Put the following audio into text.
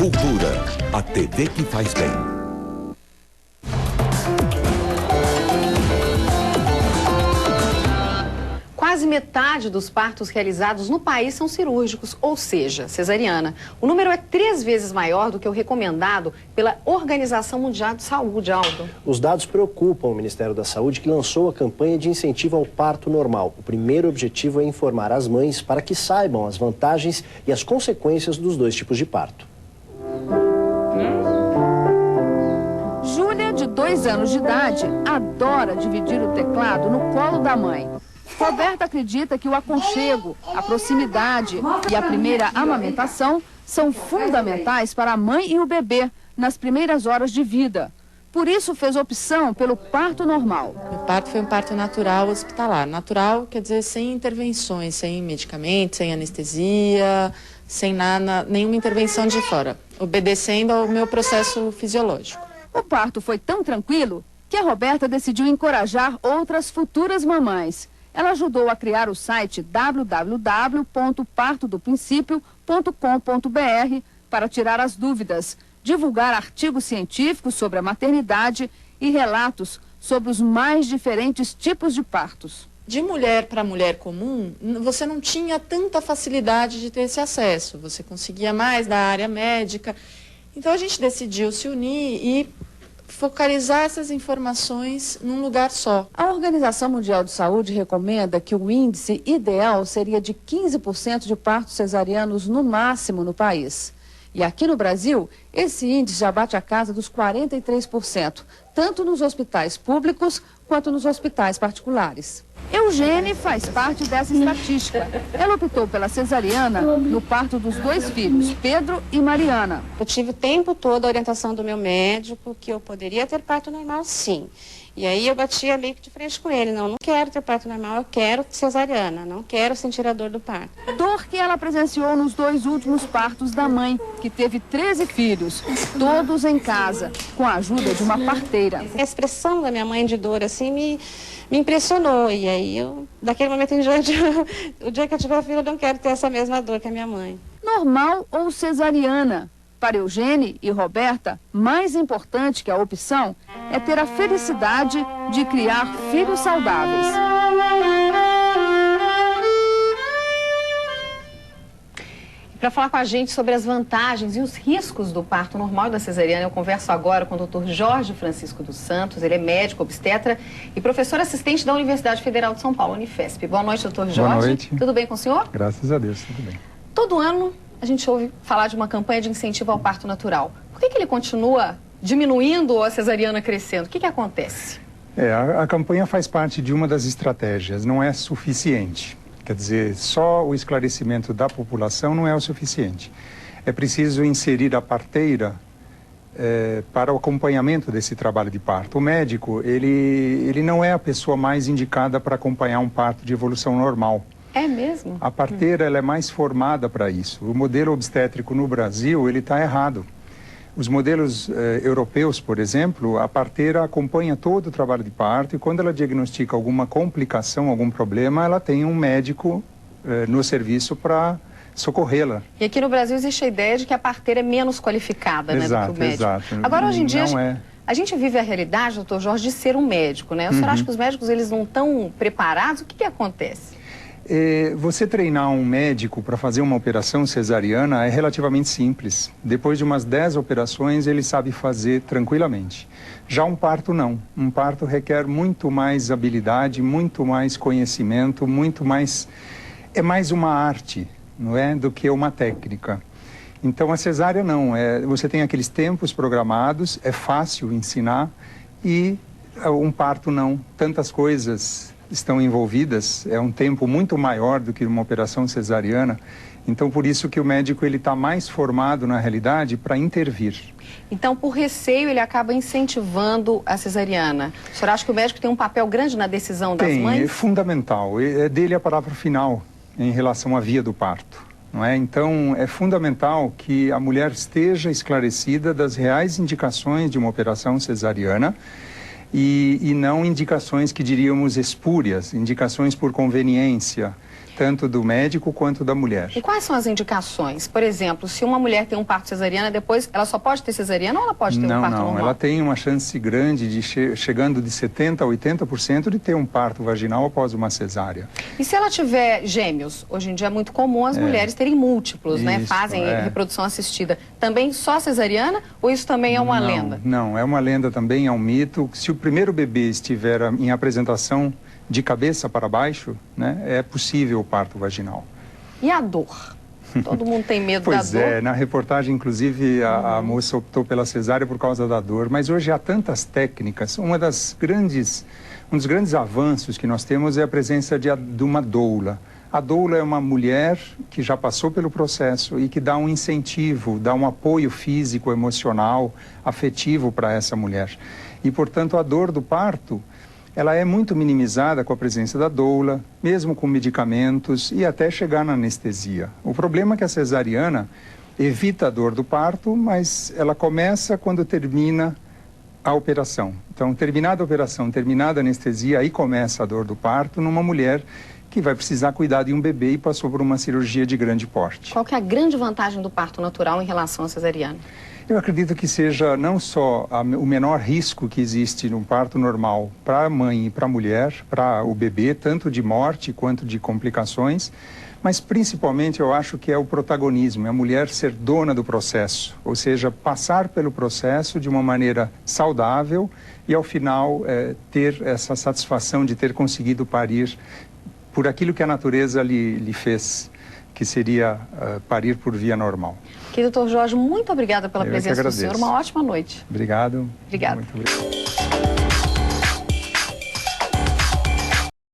Cultura, a TV que faz bem. Quase metade dos partos realizados no país são cirúrgicos, ou seja, cesariana. O número é 3 vezes maior do que o recomendado pela Organização Mundial de Saúde, Aldo. Os dados preocupam o Ministério da Saúde, que lançou a campanha de incentivo ao parto normal. O primeiro objetivo é informar as mães para que saibam as vantagens e as consequências dos dois tipos de parto. Júlia, de 2 anos de idade, adora dividir o teclado no colo da mãe. Roberta acredita que o aconchego, a proximidade e a primeira amamentação são fundamentais para a mãe e o bebê nas primeiras horas de vida. Por isso fez opção pelo parto normal. O parto foi um parto natural hospitalar. Natural quer dizer sem intervenções, sem medicamentos, sem anestesia, sem nada, nenhuma intervenção de fora. Obedecendo ao meu processo fisiológico. O parto foi tão tranquilo que a Roberta decidiu encorajar outras futuras mamães. Ela ajudou a criar o site www.partodoprincipio.com.br para tirar as dúvidas, divulgar artigos científicos sobre a maternidade e relatos sobre os mais diferentes tipos de partos. De mulher para mulher comum, você não tinha tanta facilidade de ter esse acesso. Você conseguia mais da área médica. Então a gente decidiu se unir e focalizar essas informações num lugar só. A Organização Mundial de Saúde recomenda que o índice ideal seria de 15% de partos cesarianos no máximo no país. E aqui no Brasil, esse índice já bate a casa dos 43%, tanto nos hospitais públicos quanto nos hospitais particulares. Eugênia faz parte dessa estatística. Ela optou pela cesariana no parto dos 2 filhos, Pedro e Mariana. Eu tive o tempo todo a orientação do meu médico que eu poderia ter parto normal, sim. E aí eu batia meio que de frente com ele. Não quero ter parto normal, eu quero cesariana. Não quero sentir a dor do parto. Dor que ela presenciou nos 2 últimos partos da mãe, que teve 13 filhos, todos em casa, com a ajuda de uma parteira. A expressão da minha mãe de dor, assim, me impressionou. E aí, daquele momento em diante, o dia que eu tiver filho, eu não quero ter essa mesma dor que a minha mãe. Normal ou cesariana? Para Eugênia e Roberta, mais importante que a opção é ter a felicidade de criar filhos saudáveis. Para falar com a gente sobre as vantagens e os riscos do parto normal e da cesariana, eu converso agora com o Dr. Jorge Francisco dos Santos. Ele é médico, obstetra e professor assistente da Universidade Federal de São Paulo, Unifesp. Boa noite, doutor Jorge. Boa noite. Tudo bem com o senhor? Graças a Deus, tudo bem. Todo ano a gente ouve falar de uma campanha de incentivo ao parto natural. Por que ele continua diminuindo ou a cesariana crescendo? O que acontece? A campanha faz parte de uma das estratégias, não é suficiente. Quer dizer, só o esclarecimento da população não é o suficiente. É preciso inserir a parteira para o acompanhamento desse trabalho de parto. O médico, ele não é a pessoa mais indicada para acompanhar um parto de evolução normal. É mesmo? A parteira ela é mais formada para isso. O modelo obstétrico no Brasil, ele está errado. Os modelos europeus, por exemplo, a parteira acompanha todo o trabalho de parto e quando ela diagnostica alguma complicação, algum problema, ela tem um médico no serviço para socorrê-la. E aqui no Brasil existe a ideia de que a parteira é menos qualificada, exato, né, do que o médico. Exato. Agora, hoje em dia, não a gente vive a realidade, doutor Jorge, de ser um médico, né? O senhor acha que os médicos eles não estão preparados? O que acontece? Você treinar um médico para fazer uma operação cesariana é relativamente simples. Depois de umas 10 operações, ele sabe fazer tranquilamente. Já um parto, não. Um parto requer muito mais habilidade, muito mais conhecimento, muito mais... É mais uma arte, não é? Do que uma técnica. Então, a cesárea, não. Você tem aqueles tempos programados, é fácil ensinar e um parto, não. Tantas coisas estão envolvidas, é um tempo muito maior do que uma operação cesariana, então por isso que o médico ele está mais formado na realidade para intervir. Então por receio ele acaba incentivando a cesariana. O senhor acha que o médico tem um papel grande na decisão das mães? É fundamental, é dele a palavra final em relação à via do parto, não é? Então é fundamental que a mulher esteja esclarecida das reais indicações de uma operação cesariana e não indicações que diríamos espúrias, indicações por conveniência, tanto do médico quanto da mulher. E quais são as indicações? Por exemplo, se uma mulher tem um parto cesariana, depois ela só pode ter cesariana ou ela pode ter um parto normal? Não, ela tem uma chance grande de chegando de 70% a 80% de ter um parto vaginal após uma cesárea. E se ela tiver gêmeos? Hoje em dia é muito comum as mulheres terem múltiplos, né? Fazem reprodução assistida. Também só cesariana ou isso também é uma lenda? Não, é uma lenda também, é um mito. Se o primeiro bebê estiver em apresentação de cabeça para baixo, né, é possível o parto vaginal. E a dor? Todo mundo tem medo da dor. Pois é, na reportagem, inclusive, a moça optou pela cesárea por causa da dor. Mas hoje há tantas técnicas. Um dos grandes avanços que nós temos é a presença de uma doula. A doula é uma mulher que já passou pelo processo e que dá um incentivo, dá um apoio físico, emocional, afetivo para essa mulher. E, portanto, a dor do parto, ela é muito minimizada com a presença da doula, mesmo com medicamentos e até chegar na anestesia. O problema é que a cesariana evita a dor do parto, mas ela começa quando termina a operação. Então, terminada a operação, terminada a anestesia, aí começa a dor do parto numa mulher que vai precisar cuidar de um bebê e passou por uma cirurgia de grande porte. Qual que é a grande vantagem do parto natural em relação à cesariana? Eu acredito que seja não só o menor risco que existe no parto normal para a mãe e para a mulher, para o bebê, tanto de morte quanto de complicações, mas principalmente eu acho que é o protagonismo, é a mulher ser dona do processo, ou seja, passar pelo processo de uma maneira saudável e ao final ter essa satisfação de ter conseguido parir por aquilo que a natureza lhe fez, que seria parir por via normal. Doutor Jorge, muito obrigada pela presença do senhor. Uma ótima noite. Obrigado. Obrigada. Muito obrigado.